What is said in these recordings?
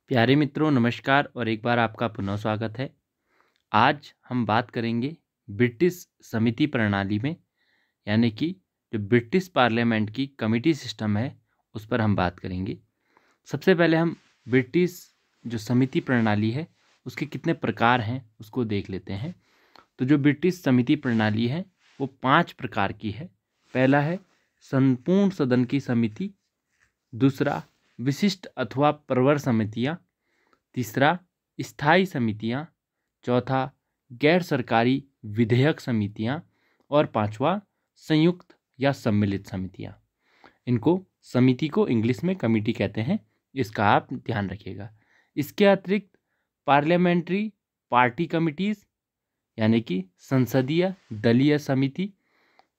प्यारे मित्रों, नमस्कार और एक बार आपका पुनः स्वागत है। आज हम बात करेंगे ब्रिटिश समिति प्रणाली में, यानी कि जो ब्रिटिश पार्लियामेंट की कमिटी सिस्टम है उस पर हम बात करेंगे। सबसे पहले हम ब्रिटिश जो समिति प्रणाली है उसके कितने प्रकार हैं उसको देख लेते हैं। तो जो ब्रिटिश समिति प्रणाली है वो 5 प्रकार की है। पहला है संपूर्ण सदन की समिति, दूसरा विशिष्ट अथवा प्रवर समितियाँ, तीसरा स्थायी समितियाँ, चौथा गैर सरकारी विधेयक समितियाँ और पांचवा संयुक्त या सम्मिलित समितियाँ। इनको समिति को इंग्लिश में कमिटी कहते हैं, इसका आप ध्यान रखिएगा। इसके अतिरिक्त पार्लियामेंट्री पार्टी कमिटीज़ यानी कि संसदीय दलीय समिति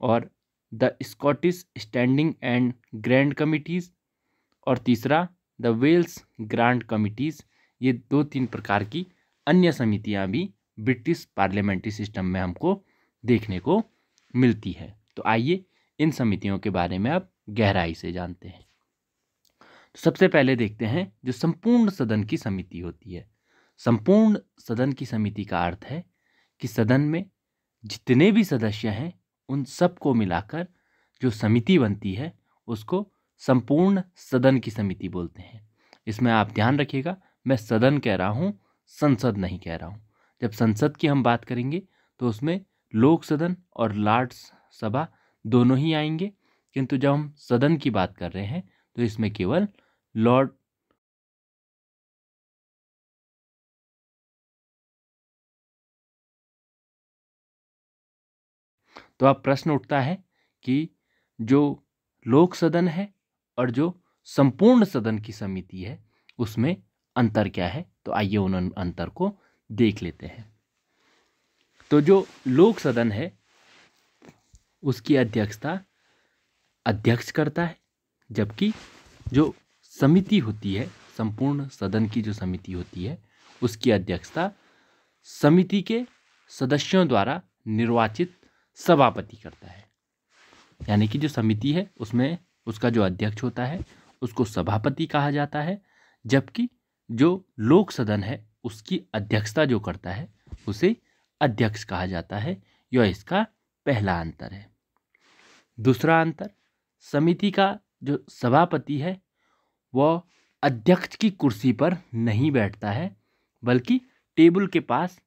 और the Scottish standing and grand committees और तीसरा द वेल्स ग्रांट कमिटीज़। ये 2-3 प्रकार की अन्य समितियां भी ब्रिटिश पार्लियामेंट्री सिस्टम में हमको देखने को मिलती है। तो आइए इन समितियों के बारे में अब गहराई से जानते हैं। तो सबसे पहले देखते हैं जो संपूर्ण सदन की समिति होती है। संपूर्ण सदन की समिति का अर्थ है कि सदन में जितने भी सदस्य हैं उन सबको मिलाकर जो समिति बनती है उसको संपूर्ण सदन की समिति बोलते हैं। इसमें आप ध्यान रखिएगा, मैं सदन कह रहा हूँ, संसद नहीं कह रहा हूँ। जब संसद की हम बात करेंगे तो उसमें लोक सदन और राज्य सभा दोनों ही आएंगे, किंतु जब हम सदन की बात कर रहे हैं तो इसमें केवल लॉर्ड तो अब प्रश्न उठता है कि जो लोक सदन है और जो संपूर्ण सदन की समिति है उसमें अंतर क्या है। तो आइए उन अंतर को देख लेते हैं। तो जो लोक सदन है उसकी अध्यक्षता अध्यक्ष करता है, जबकि जो समिति होती है, संपूर्ण सदन की जो समिति होती है उसकी अध्यक्षता समिति के सदस्यों द्वारा निर्वाचित सभापति करता है। यानी कि जो समिति है उसमें उसका जो अध्यक्ष होता है उसको सभापति कहा जाता है, जबकि जो लोक सदन है उसकी अध्यक्षता जो करता है उसे अध्यक्ष कहा जाता है। यह इसका पहला अंतर है। दूसरा अंतर, समिति का जो सभापति है वह अध्यक्ष की कुर्सी पर नहीं बैठता है, बल्कि टेबल के पास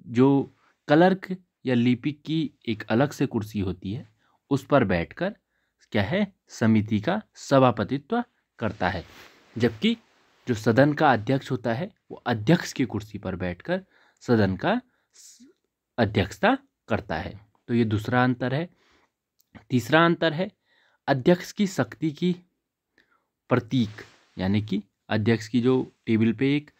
जो क्लर्क या लिपिक की एक अलग से कुर्सी होती है उस पर बैठकर क्या है, समिति का सभापतित्व करता है। जबकि जो सदन का अध्यक्ष होता है वो अध्यक्ष की कुर्सी पर बैठकर सदन का अध्यक्षता करता है। तो ये दूसरा अंतर है। तीसरा अंतर है अध्यक्ष की शक्ति की प्रतीक, यानी कि अध्यक्ष की जो टेबल पे एक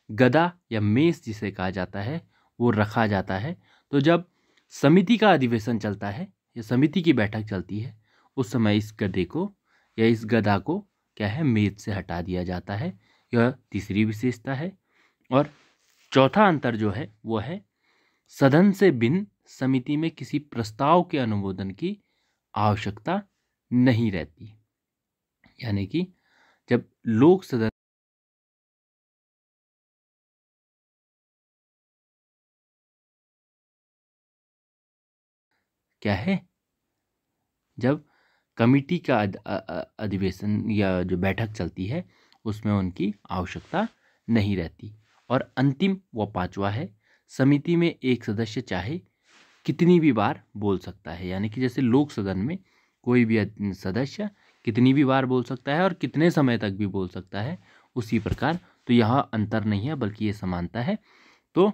गदा या मेज जिसे कहा जाता है वो रखा जाता है। तो जब समिति का अधिवेशन चलता है या समिति की बैठक चलती है उस समय इस गदे को या इस गदा को क्या है, मेज से हटा दिया जाता है। यह तीसरी विशेषता है। और चौथा अंतर जो है वो है सदन से भिन्न समिति में किसी प्रस्ताव के अनुमोदन की आवश्यकता नहीं रहती। यानी कि जब लोक सदन क्या है, जब कमिटी का अधिवेशन या जो बैठक चलती है उसमें उनकी आवश्यकता नहीं रहती। और अंतिम व पांचवा है समिति में एक सदस्य चाहे कितनी भी बार बोल सकता है। यानी कि जैसे लोक सदन में कोई भी सदस्य कितनी भी बार बोल सकता है और कितने समय तक भी बोल सकता है, उसी प्रकार तो यहाँ अंतर नहीं है बल्कि ये समानता है। तो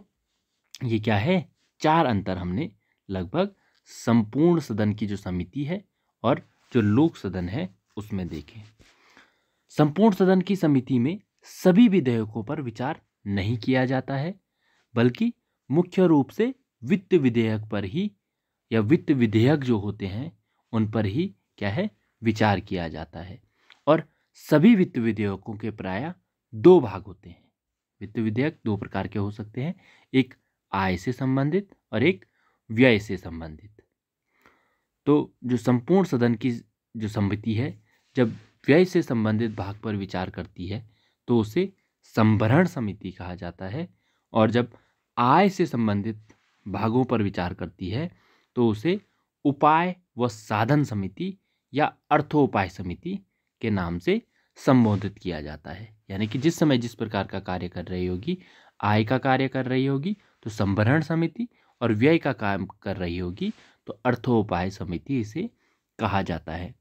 ये क्या है, 4 अंतर हमने लगभग संपूर्ण सदन की जो समिति है और जो लोक सदन है उसमें देखें। संपूर्ण सदन की समिति में सभी विधेयकों पर विचार नहीं किया जाता है, बल्कि मुख्य रूप से वित्त विधेयक पर ही या वित्त विधेयक जो होते हैं उन पर ही क्या है, विचार किया जाता है। और सभी वित्त विधेयकों के प्रायः 2 भाग होते हैं। वित्त विधेयक 2 प्रकार के हो सकते हैं, एक आय से संबंधित और एक व्यय से संबंधित। तो जो संपूर्ण सदन की जो समिति है जब व्यय से संबंधित भाग पर विचार करती है तो उसे संभरण समिति कहा जाता है। और जब आय से संबंधित भागों पर विचार करती है तो उसे उपाय व साधन समिति या अर्थोपाय समिति के नाम से संबोधित किया जाता है। यानी कि जिस समय जिस प्रकार का कार्य कर रही होगी, आय का कार्य कर रही होगी तो संभरण समिति, और व्यय का काम कर रही होगी तो अर्थोपाय समिति इसे कहा जाता है।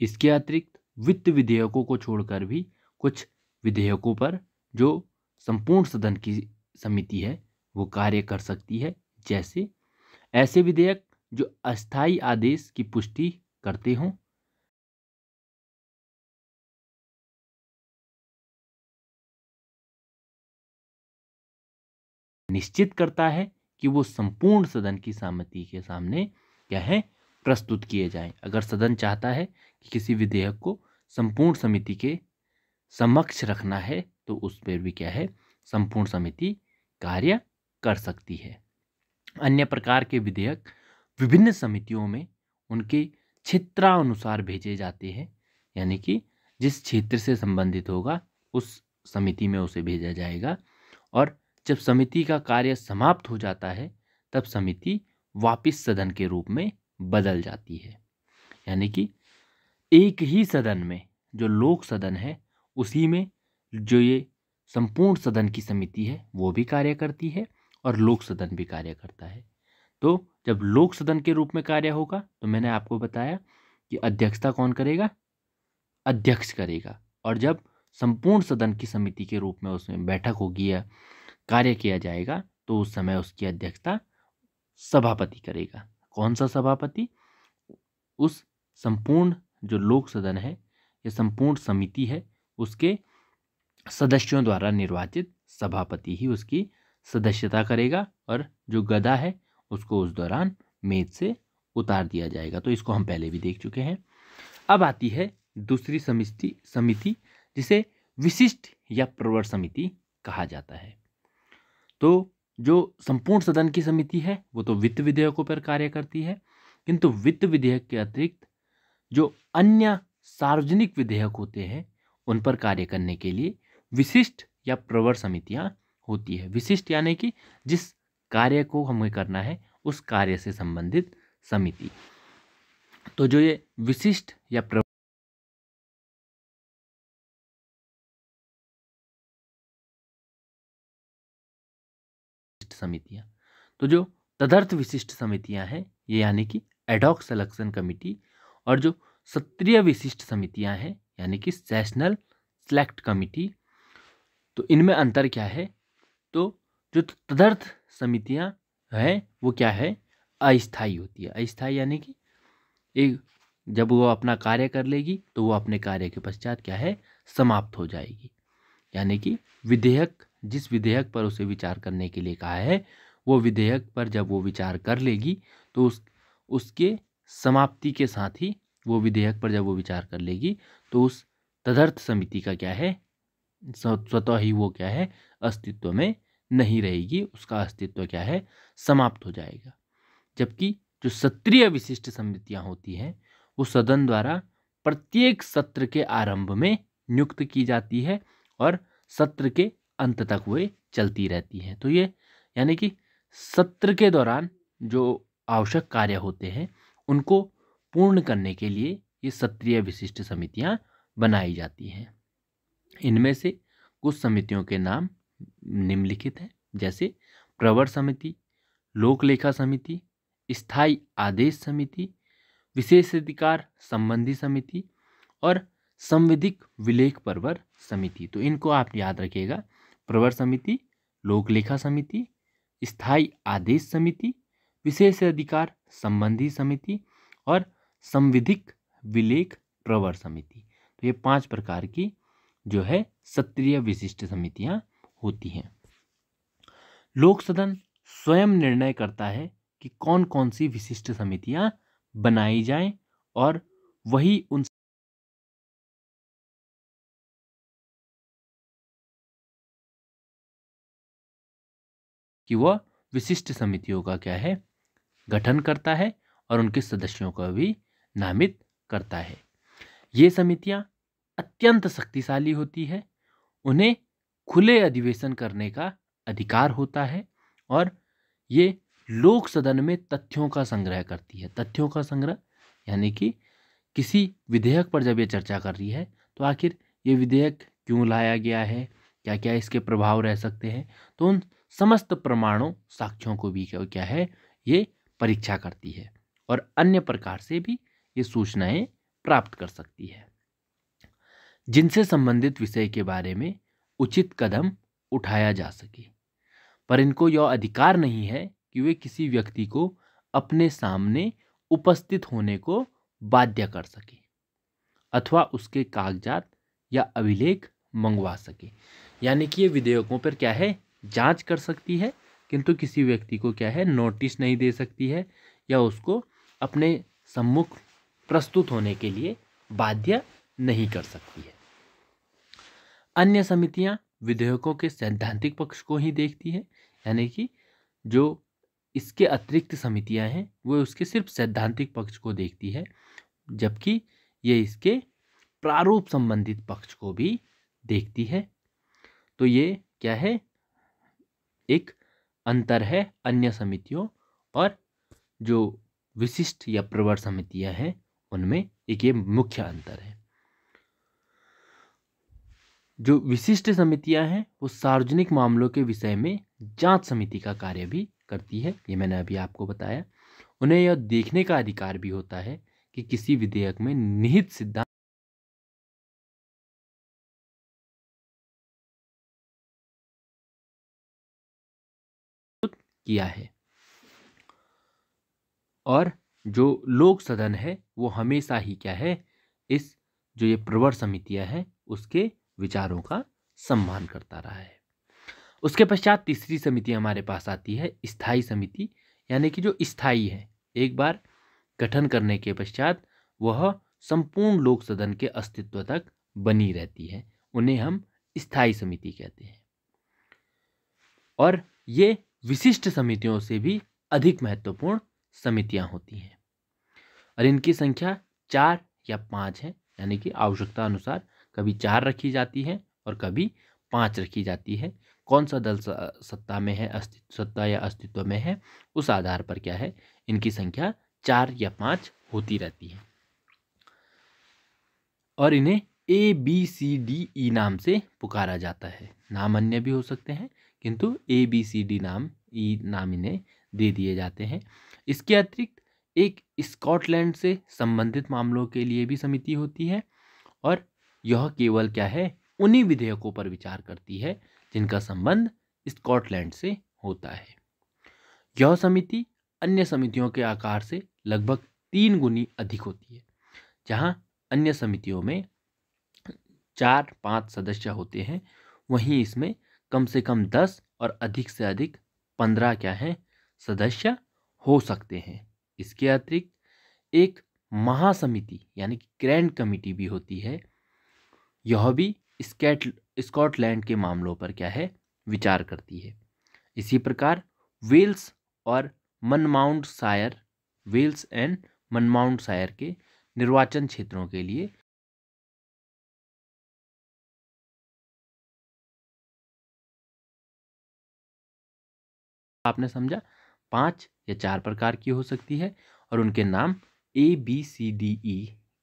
इसके अतिरिक्त वित्त विधेयकों को छोड़कर भी कुछ विधेयकों पर जो संपूर्ण सदन की समिति है वो कार्य कर सकती है। जैसे ऐसे विधेयक जो अस्थायी आदेश की पुष्टि करते हों, निश्चित करता है कि वो संपूर्ण सदन की सहमति के सामने क्या है, प्रस्तुत किए जाएं। अगर सदन चाहता है कि किसी विधेयक को संपूर्ण समिति के समक्ष रखना है तो उस पर भी क्या है, संपूर्ण समिति कार्य कर सकती है। अन्य प्रकार के विधेयक विभिन्न समितियों में उनके क्षेत्रानुसार भेजे जाते हैं। यानी कि जिस क्षेत्र से संबंधित होगा उस समिति में उसे भेजा जाएगा, और जब समिति का कार्य समाप्त हो जाता है तब समिति वापस सदन के रूप में बदल जाती है। यानी कि एक ही सदन में जो लोक सदन है उसी में जो ये संपूर्ण सदन की समिति है वो भी कार्य करती है और लोक सदन भी कार्य करता है। तो जब लोक सदन के रूप में कार्य होगा तो मैंने आपको बताया कि अध्यक्षता कौन करेगा, अध्यक्ष करेगा। और जब संपूर्ण सदन की समिति के रूप में उसमें बैठक होगी या कार्य किया जाएगा तो उस समय उसकी अध्यक्षता सभापति करेगा। कौन सा सभापति? उस संपूर्ण जो लोक सदन है या संपूर्ण समिति है उसके सदस्यों द्वारा निर्वाचित सभापति ही उसकी सदस्यता करेगा, और जो गदा है उसको उस दौरान मेज से उतार दिया जाएगा। तो इसको हम पहले भी देख चुके हैं। अब आती है दूसरी समिति जिसे विशिष्ट या प्रवर समिति कहा जाता है। तो जो संपूर्ण सदन की समिति है वो तो वित्त विधेयकों पर कार्य करती है, किंतु वित्त विधेयक के अतिरिक्त जो अन्य सार्वजनिक विधेयक होते हैं उन पर कार्य करने के लिए विशिष्ट या प्रवर समितियां होती है। विशिष्ट यानी कि जिस कार्य को हमें करना है उस कार्य से संबंधित समिति। तो जो ये विशिष्ट या प्रवर समितियां, तो जो तदर्थ विशिष्ट समितियां हैं ये यानी कि एडॉक सिलेक्शन कमिटी, और जो सत्रीय विशिष्ट समितियां हैं यानी कि सेशनल सेलेक्ट कमिटी। तो इनमें अंतर क्या है? तो जो तदर्थ समितियां हैं वो क्या है, अस्थायी होती है। अस्थायी यानी कि एक जब वो अपना कार्य कर लेगी तो वो अपने कार्य के पश्चात क्या है, समाप्त हो जाएगी। यानी कि विधेयक, जिस विधेयक पर उसे विचार करने के लिए कहा है वो विधेयक पर जब वो विचार कर लेगी तो उसके समाप्ति के साथ ही वो विधेयक पर जब वो विचार कर लेगी तो उस तदर्थ समिति का क्या है, स्वतः ही वो क्या है, अस्तित्व में नहीं रहेगी, उसका अस्तित्व क्या है, समाप्त हो जाएगा। जबकि जो सत्रीय विशिष्ट समितियां होती हैं वो सदन द्वारा प्रत्येक सत्र के आरंभ में नियुक्त की जाती है और सत्र के अंत तक वे चलती रहती हैं। तो ये यानी कि सत्र के दौरान जो आवश्यक कार्य होते हैं उनको पूर्ण करने के लिए ये सत्रीय विशिष्ट समितियां बनाई जाती हैं। इनमें से कुछ समितियों के नाम निम्नलिखित हैं, जैसे प्रवर समिति, लोक लेखा समिति, स्थायी आदेश समिति, विशेषाधिकार संबंधी समिति और संविधिक विलेख परवर समिति। तो इनको आप याद रखिएगा, प्रवर समिति, लोक लेखा समिति, स्थायी आदेश समिति, विशेषाधिकार संबंधी समिति और संविधिक विलेख प्रवर समिति। तो ये 5 प्रकार की जो है सत्रीय विशिष्ट समितियां होती हैं। लोक सदन स्वयं निर्णय करता है कि कौन कौन सी विशिष्ट समितियां बनाई जाएं और वही उन कि वह विशिष्ट समितियों का क्या है, गठन करता है और उनके सदस्यों को भी नामित करता है। ये समितियां अत्यंत शक्तिशाली होती है, उन्हें खुले अधिवेशन करने का अधिकार होता है और ये लोक सदन में तथ्यों का संग्रह करती है। तथ्यों का संग्रह यानी कि किसी विधेयक पर जब ये चर्चा कर रही है तो आखिर ये विधेयक क्यों लाया गया है, क्या क्या इसके प्रभाव रह सकते हैं, तो उन समस्त प्रमाणों साक्ष्यों को भी क्या है ये परीक्षा करती है और अन्य प्रकार से भी ये सूचनाएं प्राप्त कर सकती है जिनसे संबंधित विषय के बारे में उचित कदम उठाया जा सके। पर इनको यह अधिकार नहीं है कि वे किसी व्यक्ति को अपने सामने उपस्थित होने को बाध्य कर सके अथवा उसके कागजात या अभिलेख मंगवा सके। यानी कि ये विधेयकों पर क्या है जांच कर सकती है, किंतु किसी व्यक्ति को क्या है नोटिस नहीं दे सकती है या उसको अपने सम्मुख प्रस्तुत होने के लिए बाध्य नहीं कर सकती है। अन्य समितियां विधेयकों के सैद्धांतिक पक्ष को ही देखती है, यानी कि जो इसके अतिरिक्त समितियां हैं वो उसके सिर्फ सैद्धांतिक पक्ष को देखती है, जबकि ये इसके प्रारूप संबंधित पक्ष को भी देखती है। तो ये क्या है एक अंतर है अन्य समितियों और जो विशिष्ट या प्रवर समितियां हैं उनमें एक ये मुख्य अंतर है। जो विशिष्ट समितियां हैं वो सार्वजनिक मामलों के विषय में जांच समिति का कार्य भी करती है, ये मैंने अभी आपको बताया। उन्हें यह देखने का अधिकार भी होता है कि किसी विधेयक में निहित सिद्धांत किया है और जो लोक सदन है वो हमेशा ही क्या है इस जो ये प्रवर समितियां हैं उसके विचारों का सम्मान करता रहा है। उसके पश्चात तीसरी समिति हमारे पास आती है स्थायी समिति, यानी कि जो स्थायी है, एक बार गठन करने के पश्चात वह संपूर्ण लोक सदन के अस्तित्व तक बनी रहती है, उन्हें हम स्थायी समिति कहते हैं। और ये विशिष्ट समितियों से भी अधिक महत्वपूर्ण समितियां होती हैं और इनकी संख्या 4 या 5 है, यानी कि आवश्यकता अनुसार कभी 4 रखी जाती है और कभी 5 रखी जाती है। कौन सा दल सत्ता में है, सत्ता या अस्तित्व में है, उस आधार पर क्या है इनकी संख्या 4 या 5 होती रहती है और इन्हें ABCDE नाम से पुकारा जाता है। नाम अन्य भी हो सकते हैं किंतु ABCD नाम इन्हें दे दिए जाते हैं। इसके अतिरिक्त एक स्कॉटलैंड से संबंधित मामलों के लिए भी समिति होती है और यह केवल क्या है उन्हीं विधेयकों पर विचार करती है जिनका संबंध स्कॉटलैंड से होता है। यह समिति अन्य समितियों के आकार से लगभग 3 गुनी अधिक होती है। जहां अन्य समितियों में 4-5 सदस्य होते हैं, वहीं इसमें कम से कम 10 और अधिक से अधिक 15 क्या हैं सदस्य हो सकते हैं। इसके अतिरिक्त एक महासमिति यानी कि ग्रैंड कमिटी भी होती है। यह भी स्कॉटलैंड के मामलों पर क्या है विचार करती है। इसी प्रकार वेल्स और मनमाउंटशायर, वेल्स एंड मनमाउंटशायर के निर्वाचन क्षेत्रों के लिए आपने समझा 5 या 4 प्रकार की हो सकती है और उनके नाम ABCDE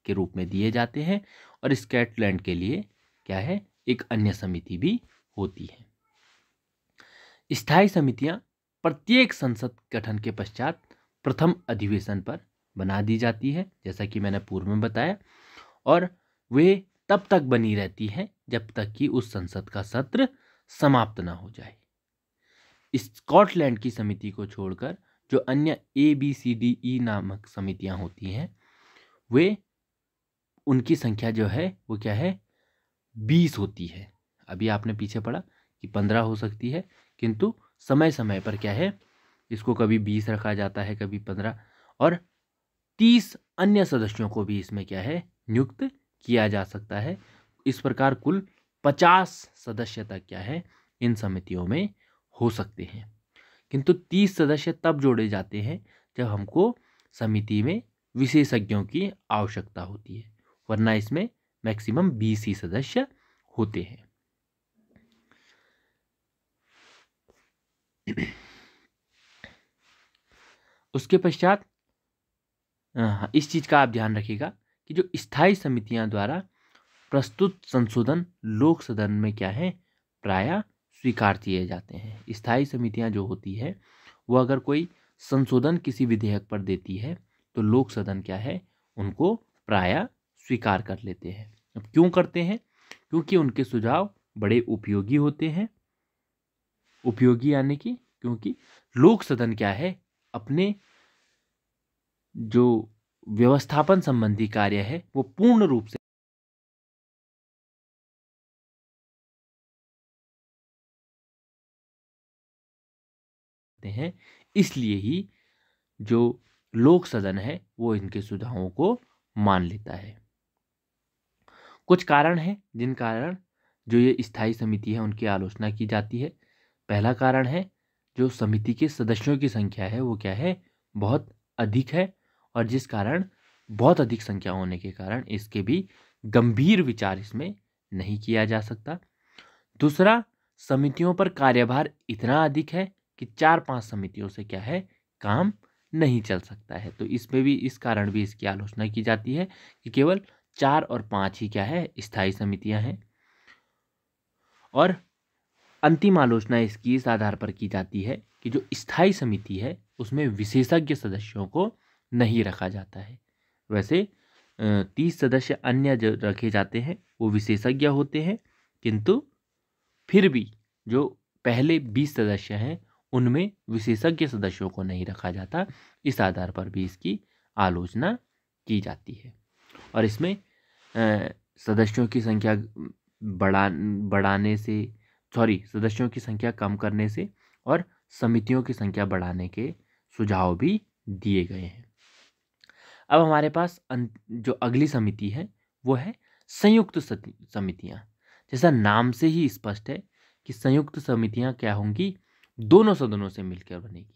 के रूप में दिए जाते हैं और स्कॉटलैंड के लिए क्या है एक अन्य समिति भी होती है। स्थायी समितियां प्रत्येक संसद गठन के पश्चात प्रथम अधिवेशन पर बना दी जाती है, जैसा कि मैंने पूर्व में बताया, और वे तब तक बनी रहती हैं जब तक कि उस संसद का सत्र समाप्त ना हो जाए। स्कॉटलैंड की समिति को छोड़कर जो अन्य ABCDE नामक समितियां होती हैं वे उनकी संख्या जो है वो क्या है 20 होती है। अभी आपने पीछे पढ़ा कि 15 हो सकती है, किंतु समय समय पर क्या है इसको कभी 20 रखा जाता है, कभी 15, और 30 अन्य सदस्यों को भी इसमें क्या है नियुक्त किया जा सकता है। इस प्रकार कुल 50 सदस्य तक क्या है इन समितियों में हो सकते हैं, किंतु 30 सदस्य तब जोड़े जाते हैं जब हमको समिति में विशेषज्ञों की आवश्यकता होती है। वरना इसमें मैक्सिमम 20 ही सदस्य होते हैं। उसके पश्चात इस चीज का आप ध्यान रखिएगा कि जो स्थायी समितियां द्वारा प्रस्तुत संशोधन लोक सदन में क्या है, प्रायः स्वीकार किए जाते हैं। स्थायी समितियां जो होती है वो अगर कोई संशोधन किसी विधेयक पर देती है तो लोक सदन क्या है, उनको प्रायः स्वीकार कर लेते हैं। अब क्यों करते हैं? क्योंकि उनके सुझाव बड़े उपयोगी होते हैं। उपयोगी यानी कि क्योंकि लोक सदन क्या है, अपने जो व्यवस्थापन संबंधी कार्य है वो पूर्ण रूप से हैं, इसलिए ही जो लोक सदन है वो इनके सुझावों को मान लेता है। कुछ कारण हैं जिन कारण जो ये स्थायी समिति है उनकी आलोचना की जाती है। पहला कारण है जो समिति के सदस्यों की संख्या है वो क्या है, बहुत अधिक है, और जिस कारण बहुत अधिक संख्या होने के कारण इसके भी गंभीर विचार इसमें नहीं किया जा सकता। दूसरा, समितियों पर कार्यभार इतना अधिक है कि 4-5 समितियों से क्या है, काम नहीं चल सकता है। तो इसमें भी इस कारण भी इसकी आलोचना की जाती है कि केवल 4 और 5 ही क्या है, स्थायी समितियां हैं। और अंतिम आलोचना इसकी इस आधार पर की जाती है कि जो स्थायी समिति है उसमें विशेषज्ञ सदस्यों को नहीं रखा जाता है। वैसे 30 सदस्य अन्य जो रखे जाते हैं वो विशेषज्ञ होते हैं, किंतु फिर भी जो पहले 20 सदस्य हैं उनमें विशेषज्ञ सदस्यों को नहीं रखा जाता। इस आधार पर भी इसकी आलोचना की जाती है। और इसमें सदस्यों की संख्या बढ़ाने से, सदस्यों की संख्या कम करने से और समितियों की संख्या बढ़ाने के सुझाव भी दिए गए हैं। अब हमारे पास जो अगली समिति है वो है संयुक्त समितियां। जैसा नाम से ही स्पष्ट है कि संयुक्त समितियां क्या होंगी, दोनों सदनों से मिलकर बनेगी।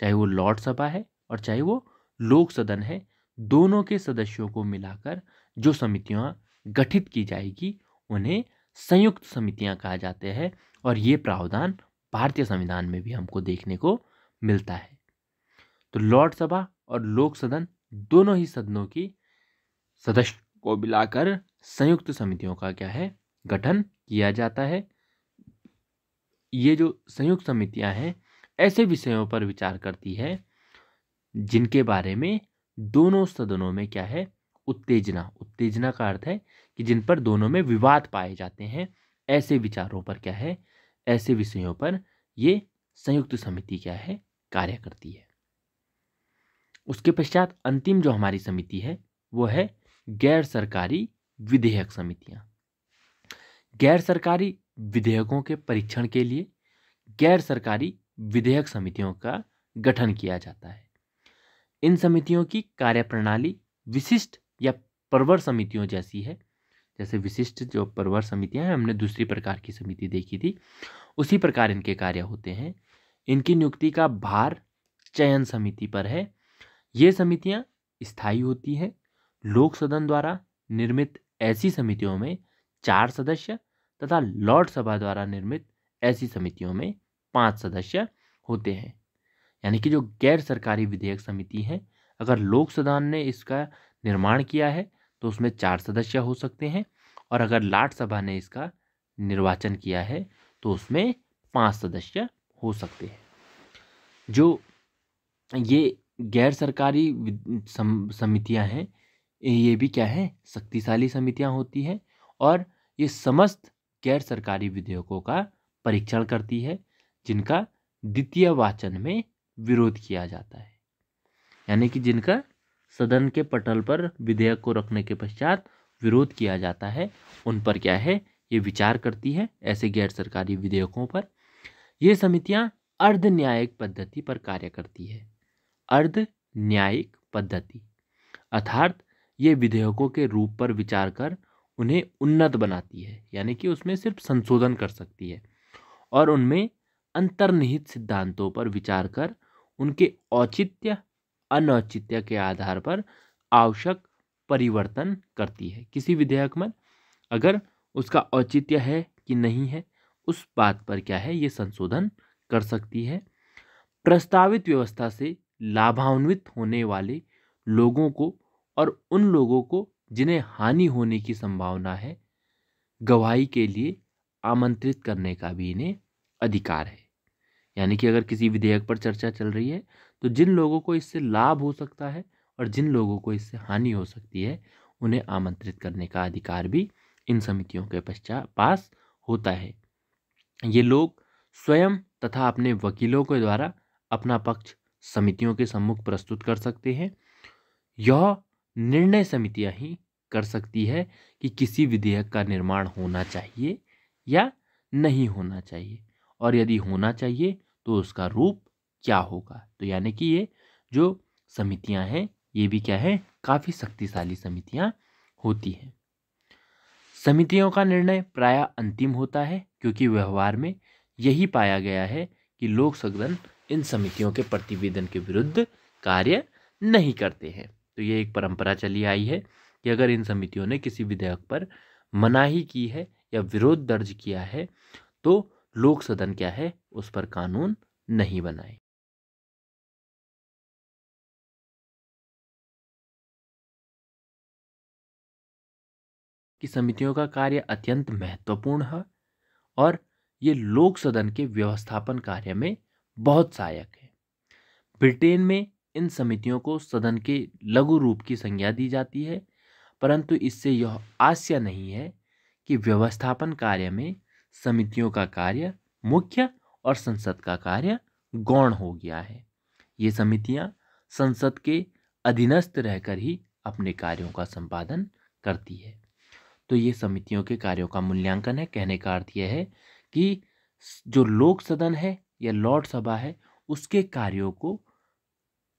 चाहे वो लॉर्ड सभा है और चाहे वो लोक सदन है, दोनों के सदस्यों को मिलाकर जो समितियां गठित की जाएगी उन्हें संयुक्त समितियां कहा जाते हैं। और ये प्रावधान भारतीय संविधान में भी हमको देखने को मिलता है। तो लॉर्ड सभा और लोक सदन दोनों ही सदनों की सदस्य को मिलाकर संयुक्त समितियों का क्या है, गठन किया जाता है। ये जो संयुक्त समितियां हैं ऐसे विषयों पर विचार करती है जिनके बारे में दोनों सदनों में क्या है, उत्तेजना का अर्थ है कि जिन पर दोनों में विवाद पाए जाते हैं, ऐसे विचारों पर क्या है, ऐसे विषयों पर ये संयुक्त समिति क्या है, कार्य करती है। उसके पश्चात अंतिम जो हमारी समिति है वो है गैर सरकारी विधेयक समितियां। गैर सरकारी विधेयकों के परीक्षण के लिए गैर सरकारी विधेयक समितियों का गठन किया जाता है। इन समितियों की कार्यप्रणाली विशिष्ट या परवर समितियों जैसी है। जैसे विशिष्ट जो परवर समितियां हैं, हमने दूसरी प्रकार की समिति देखी थी, उसी प्रकार इनके कार्य होते हैं। इनकी नियुक्ति का भार चयन समिति पर है। ये समितियां स्थायी होती हैं। लोक सदन द्वारा निर्मित ऐसी समितियों में 4 सदस्य तथा लॉर्ड सभा द्वारा निर्मित ऐसी समितियों में 5 सदस्य होते हैं। यानी कि जो गैर सरकारी विधेयक समिति है, अगर लोक सदन ने इसका निर्माण किया है तो उसमें 4 सदस्य हो सकते हैं, और अगर लॉर्ड सभा ने इसका निर्वाचन किया है तो उसमें 5 सदस्य हो सकते हैं। जो ये गैर सरकारी समितियां हैं, ये भी क्या है, शक्तिशाली समितियां होती हैं, और ये समस्त गैर सरकारी विधेयकों का परीक्षण करती है जिनका द्वितीय वाचन में विरोध किया जाता है। यानी कि जिनका सदन के पटल पर विधेयक को रखने के पश्चात विरोध किया जाता है, उन पर क्या है, ये विचार करती है, ऐसे गैर सरकारी विधेयकों पर। ये समितियां अर्ध न्यायिक पद्धति पर कार्य करती है। अर्ध न्यायिक पद्धति अर्थात ये विधेयकों के रूप पर विचार कर उन्हें उन्नत बनाती है, यानी कि उसमें सिर्फ संशोधन कर सकती है, और उनमें अंतर्निहित सिद्धांतों पर विचार कर उनके औचित्य अनौचित्य के आधार पर आवश्यक परिवर्तन करती है। किसी विधेयक में अगर उसका औचित्य है कि नहीं है, उस बात पर क्या है, ये संशोधन कर सकती है। प्रस्तावित व्यवस्था से लाभान्वित होने वाले लोगों को और उन लोगों को जिन्हें हानि होने की संभावना है, गवाही के लिए आमंत्रित करने का भी इन्हें अधिकार है। यानी कि अगर किसी विधेयक पर चर्चा चल रही है तो जिन लोगों को इससे लाभ हो सकता है और जिन लोगों को इससे हानि हो सकती है, उन्हें आमंत्रित करने का अधिकार भी इन समितियों के पास होता है। ये लोग स्वयं तथा अपने वकीलों के द्वारा अपना पक्ष समितियों के सम्मुख प्रस्तुत कर सकते हैं। यह निर्णय समितियां ही कर सकती है कि किसी विधेयक का निर्माण होना चाहिए या नहीं होना चाहिए, और यदि होना चाहिए तो उसका रूप क्या होगा। तो यानी कि ये जो समितियां हैं, ये भी क्या है, काफ़ी शक्तिशाली समितियां होती हैं। समितियों का निर्णय प्रायः अंतिम होता है, क्योंकि व्यवहार में यही पाया गया है कि लोक सदन इन समितियों के प्रतिवेदन के विरुद्ध कार्य नहीं करते हैं। तो ये एक परंपरा चली आई है कि अगर इन समितियों ने किसी विधेयक पर मनाही की है या विरोध दर्ज किया है तो लोक सदन क्या है, उस पर कानून नहीं बनाए। कि समितियों का कार्य अत्यंत महत्वपूर्ण है और ये लोक सदन के व्यवस्थापन कार्य में बहुत सहायक है। ब्रिटेन में इन समितियों को सदन के लघु रूप की संज्ञा दी जाती है, परंतु इससे यह आशय नहीं है कि व्यवस्थापन कार्य में समितियों का कार्य मुख्य और संसद का कार्य गौण हो गया है। ये समितियां संसद के अधीनस्थ रहकर ही अपने कार्यों का संपादन करती है। तो ये समितियों के कार्यों का मूल्यांकन है। कहने का अर्थ यह है कि जो लोक सदन है या लॉर्ड सभा है, उसके कार्यों को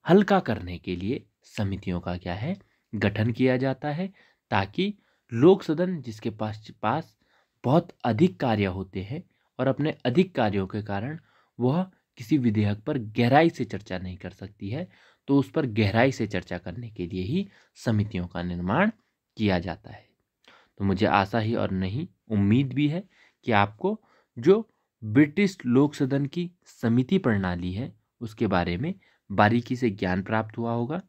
हल्का करने के लिए समितियों का क्या है, गठन किया जाता है, ताकि लोक सदन जिसके पास बहुत अधिक कार्य होते हैं और अपने अधिक कार्यों के कारण वह किसी विधेयक पर गहराई से चर्चा नहीं कर सकती है, तो उस पर गहराई से चर्चा करने के लिए ही समितियों का निर्माण किया जाता है। तो मुझे आशा ही और नहीं उम्मीद भी है कि आपको जो ब्रिटिश लोक सदन की समिति प्रणाली है उसके बारे में बारीकी से ज्ञान प्राप्त हुआ होगा।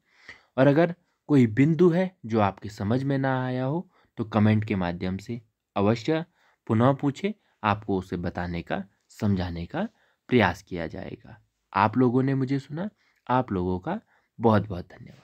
और अगर कोई बिंदु है जो आपके समझ में ना आया हो तो कमेंट के माध्यम से अवश्य पुनः पूछें, आपको उसे बताने का, समझाने का प्रयास किया जाएगा। आप लोगों ने मुझे सुना, आप लोगों का बहुत बहुत धन्यवाद।